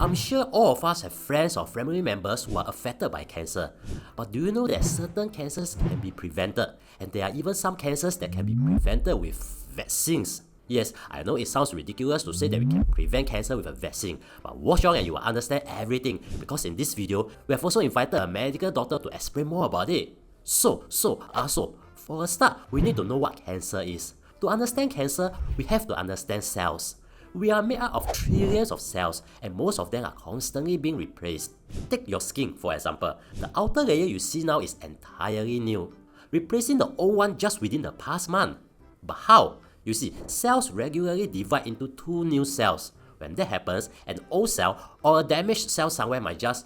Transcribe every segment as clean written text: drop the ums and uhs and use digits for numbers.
I'm sure all of us have friends or family members who are affected by cancer. But do you know that certain cancers can be prevented? And there are even some cancers that can be prevented with vaccines. Yes, I know it sounds ridiculous to say that we can prevent cancer with a vaccine, but watch on and you will understand everything, because in this video, we have also invited a medical doctor to explain more about it. So, for a start, we need to know what cancer is. To understand cancer, we have to understand cells. We are made up of trillions of cells, and most of them are constantly being replaced. Take your skin, for example. The outer layer you see now is entirely new, replacing the old one just within the past month. But how? You see, cells regularly divide into two new cells. When that happens, an old cell or a damaged cell somewhere might just,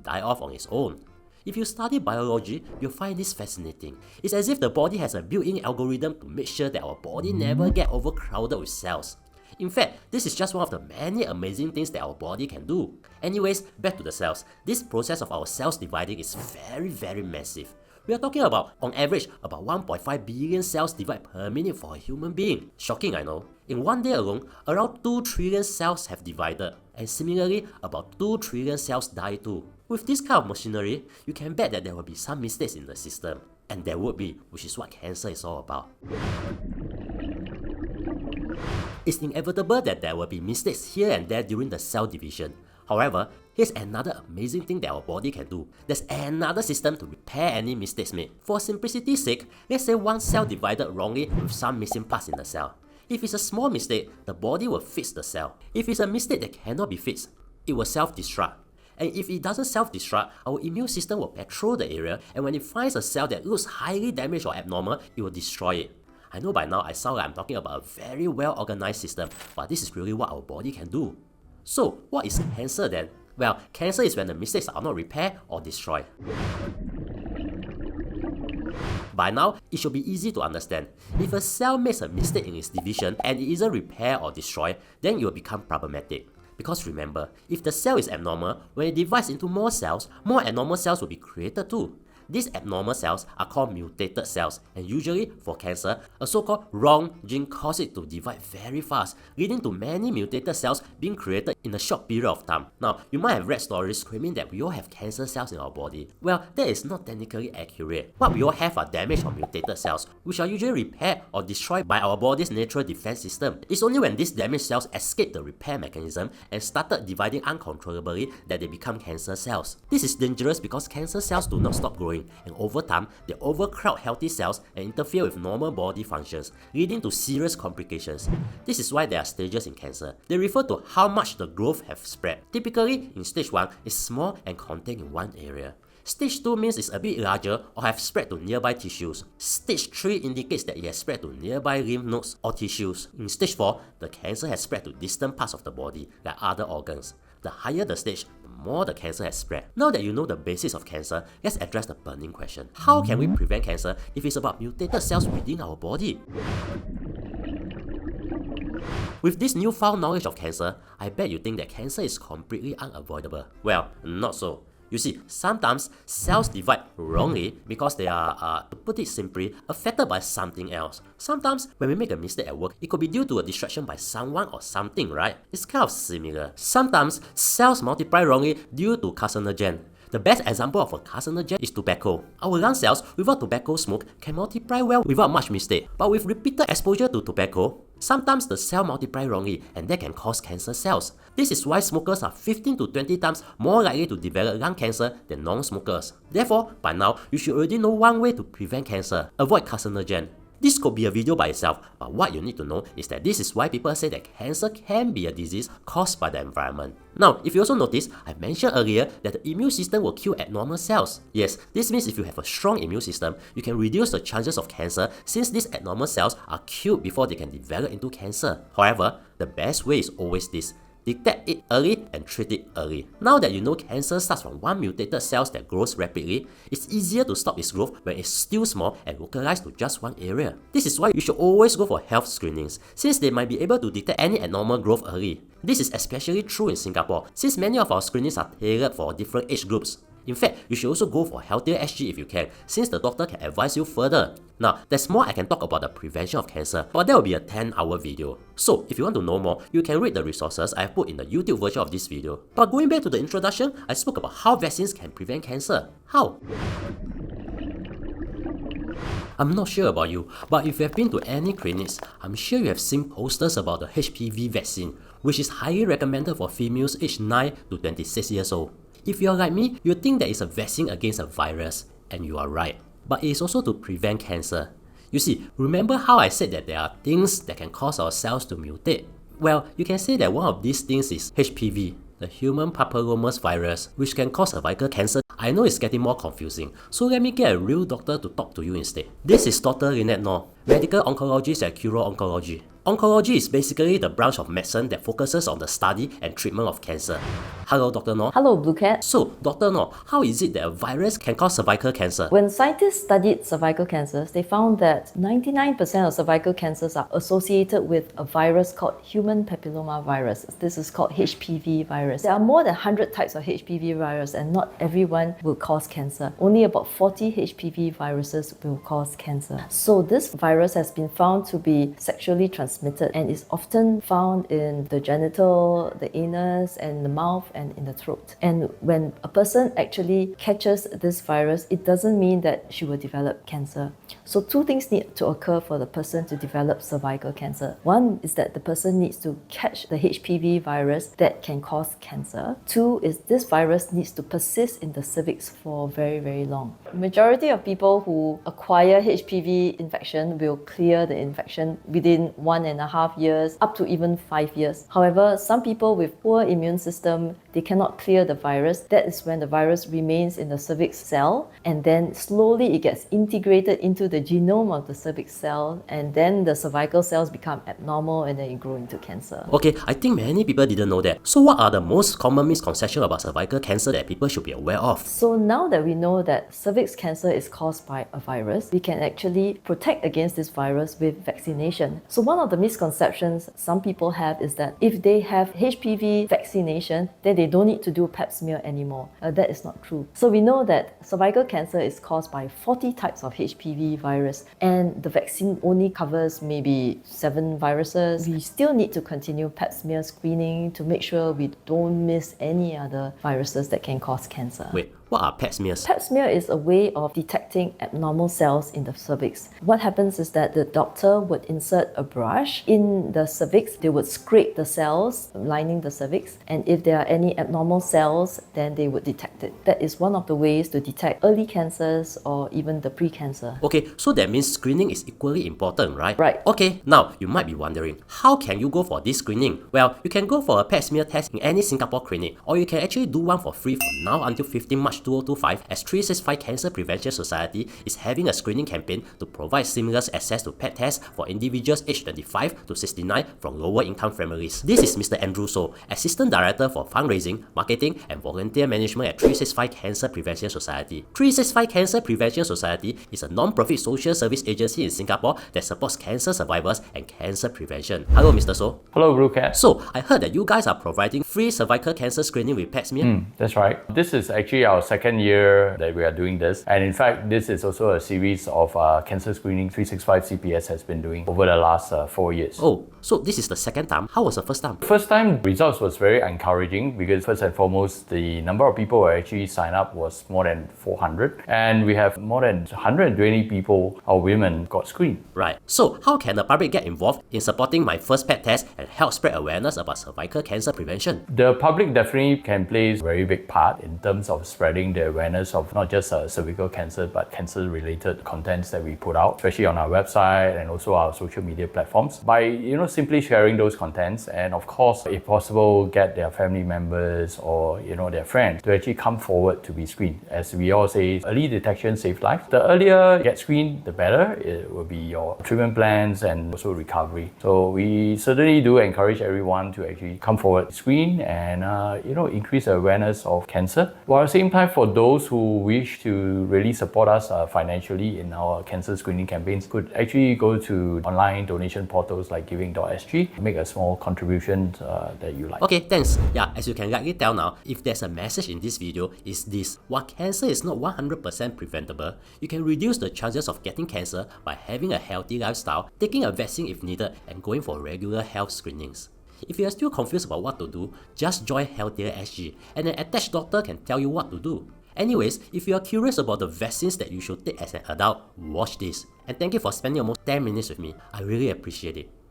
die off on its own. If you study biology, you'll find this fascinating. It's as if the body has a built-in algorithm to make sure that our body never gets overcrowded with cells. In fact, this is just one of the many amazing things that our body can do. Anyways, back to the cells. This process of our cells dividing is very massive. We are talking about, on average, about 1.5 billion cells divide per minute for a human being. Shocking, I know. In one day alone, around 2 trillion cells have divided, and similarly, about 2 trillion cells die too. With this kind of machinery, you can bet that there will be some mistakes in the system. And there would be, which is what cancer is all about. It's inevitable that there will be mistakes here and there during the cell division. However, here's another amazing thing that our body can do. There's another system to repair any mistakes made. For simplicity's sake, let's say one cell divided wrongly with some missing parts in the cell. If it's a small mistake, the body will fix the cell. If it's a mistake that cannot be fixed, it will self-destruct. And if it doesn't self-destruct, our immune system will patrol the area, and when it finds a cell that looks highly damaged or abnormal, it will destroy it. I know by now I sound like I'm talking about a very well-organized system, but this is really what our body can do. So, what is cancer then? Well, cancer is when the mistakes are not repaired or destroyed. By now, it should be easy to understand. If a cell makes a mistake in its division and it isn't repaired or destroyed, then it will become problematic. Because remember, if the cell is abnormal, when it divides into more cells, more abnormal cells will be created too. These abnormal cells are called mutated cells, and usually, for cancer, a so-called wrong gene causes it to divide very fast, leading to many mutated cells being created in a short period of time. Now, you might have read stories claiming that we all have cancer cells in our body. Well, that is not technically accurate. What we all have are damaged or mutated cells, which are usually repaired or destroyed by our body's natural defense system. It's only when these damaged cells escape the repair mechanism and started dividing uncontrollably that they become cancer cells. This is dangerous because cancer cells do not stop growing, and over time, they overcrowd healthy cells and interfere with normal body functions, leading to serious complications. This is why there are stages in cancer. They refer to how much the growth have spread. Typically, in stage 1, it's small and contained in one area. Stage 2 means it's a bit larger or have spread to nearby tissues. Stage 3 indicates that it has spread to nearby lymph nodes or tissues. In stage 4, the cancer has spread to distant parts of the body, like other organs. The higher the stage, the more the cancer has spread. Now that you know the basics of cancer, let's address the burning question. How can we prevent cancer if it's about mutated cells within our body? With this newfound knowledge of cancer, I bet you think that cancer is completely unavoidable. Well, not so. You see, sometimes cells divide wrongly because they are, to put it simply, affected by something else. Sometimes, when we make a mistake at work, it could be due to a distraction by someone or something, right? It's kind of similar. Sometimes, cells multiply wrongly due to carcinogen. The best example of a carcinogen is tobacco. Our lung cells without tobacco smoke can multiply well without much mistake. But with repeated exposure to tobacco, sometimes the cell multiply wrongly and that can cause cancer cells. This is why smokers are 15 to 20 times more likely to develop lung cancer than non-smokers. Therefore, by now, you should already know one way to prevent cancer. Avoid carcinogen. This could be a video by itself, but what you need to know is that this is why people say that cancer can be a disease caused by the environment. Now, if you also notice, I mentioned earlier that the immune system will kill abnormal cells. Yes, this means if you have a strong immune system, you can reduce the chances of cancer since these abnormal cells are killed before they can develop into cancer. However, the best way is always this. Detect it early and treat it early. Now that you know cancer starts from one mutated cell that grows rapidly, it's easier to stop its growth when it's still small and localized to just one area. This is why you should always go for health screenings, since they might be able to detect any abnormal growth early. This is especially true in Singapore, since many of our screenings are tailored for different age groups. In fact, you should also go for healthier SG if you can, since the doctor can advise you further. Now, there's more I can talk about the prevention of cancer, but that will be a 10-hour video. So, if you want to know more, you can read the resources I have put in the YouTube version of this video. But going back to the introduction, I spoke about how vaccines can prevent cancer. How? I'm not sure about you, but if you have been to any clinics, I'm sure you have seen posters about the HPV vaccine, which is highly recommended for females aged 9 to 26 years old. If you're like me, you think that it's a vaccine against a virus, and you are right. But it is also to prevent cancer. You see, remember how I said that there are things that can cause our cells to mutate? Well, you can say that one of these things is HPV, the human papillomavirus virus, which can cause cervical cancer. I know it's getting more confusing, so let me get a real doctor to talk to you instead. This is Dr. Lynette Nor, medical oncologist at Curo Oncology. Oncology is basically the branch of medicine that focuses on the study and treatment of cancer. Hello, Dr. Nor. Hello, Blue Cat. So, Dr. Nor, how is it that a virus can cause cervical cancer? When scientists studied cervical cancers, they found that 99% of cervical cancers are associated with a virus called human papillomavirus. This is called HPV virus. There are more than 100 types of HPV virus, and not everyone will cause cancer. Only about 40 HPV viruses will cause cancer. So this virus has been found to be sexually transmitted and is often found in the genital, the anus, and the mouth, and in the throat. And when a person actually catches this virus, it doesn't mean that she will develop cancer. So two things need to occur for the person to develop cervical cancer. One is that the person needs to catch the HPV virus that can cause cancer. Two is this virus needs to persist in the cervix for very, very long. Majority of people who acquire HPV infection will clear the infection within 1.5 years, up to even 5 years. However, some people with poor immune system, they cannot clear the virus. That is when the virus remains in the cervix cell, and then slowly it gets integrated into the genome of the cervix cell, and then the cervical cells become abnormal, and then it grows into cancer. Okay, I think many people didn't know that. So what are the most common misconceptions about cervical cancer that people should be aware of? So now that we know that cervix cancer is caused by a virus, we can actually protect against this virus with vaccination. So one of the misconceptions some people have is that if they have HPV vaccination, then they don't need to do pap smear anymore. That is not true. So we know that cervical cancer is caused by 40 types of HPV virus, and the vaccine only covers maybe 7 viruses. We still need to continue pap smear screening to make sure we don't miss any other viruses that can cause cancer. Wait, what are pap smears? Pap smear is a way of detecting abnormal cells in the cervix. What happens is that the doctor would insert a brush in the cervix. They would scrape the cells lining the cervix, and if there are any abnormal cells, then they would detect it. That is one of the ways to detect early cancers or even the pre-cancer. Okay, so that means screening is equally important, right? Right. Okay, now you might be wondering, how can you go for this screening? Well, you can go for a pap smear test in any Singapore clinic, or you can actually do one for free from now until 15 March 2025, as 365 Cancer Prevention Society is having a screening campaign to provide seamless access to pap tests for individuals aged 25 to 69 from lower income families. This is Mr. Andrew So, Assistant Director for Fundraising, Marketing and Volunteer Management at 365 Cancer Prevention Society. 365 Cancer Prevention Society is a non-profit social service agency in Singapore that supports cancer survivors and cancer prevention. Hello, Mr. So. Hello, Blue Cat. So, I heard that you guys are providing free cervical cancer screening with pap smear. That's right. This is actually our second year that we are doing this. And in fact, this is also a series of cancer screening 365 CPS has been doing over the last 4 years. Oh, so this is the second time. How was the first time? First time results was very encouraging because first and foremost, the number of people who actually signed up was more than 400. And we have more than 120 people, our women, got screened. Right. So how can the public get involved in supporting my first pap test and help spread awareness about cervical cancer prevention? The public definitely can play a very big part in terms of spreading the awareness of not just cervical cancer, but cancer-related contents that we put out, especially on our website and also our social media platforms. By simply sharing those contents, and of course, if possible, get their family members or their friends to actually come forward to be screened. As we all say, early detection saves life. The earlier you get screened, the better. It will be your treatment plans and also recovery. So we certainly do encourage everyone to actually come forward, screen, and increase the awareness of cancer. While at the same time, meantime, for those who wish to really support us financially in our cancer screening campaigns, could actually go to online donation portals like giving.sg, make a small contribution that you like. Okay, thanks. Yeah, as you can likely tell now, if there's a message in this video, is this: while cancer is not 100% preventable, you can reduce the chances of getting cancer by having a healthy lifestyle, taking a vaccine if needed, and going for regular health screenings. If you are still confused about what to do, just join Healthier SG, and an attached doctor can tell you what to do. Anyways, if you are curious about the vaccines that you should take as an adult, watch this. And thank you for spending almost 10 minutes with me. I really appreciate it.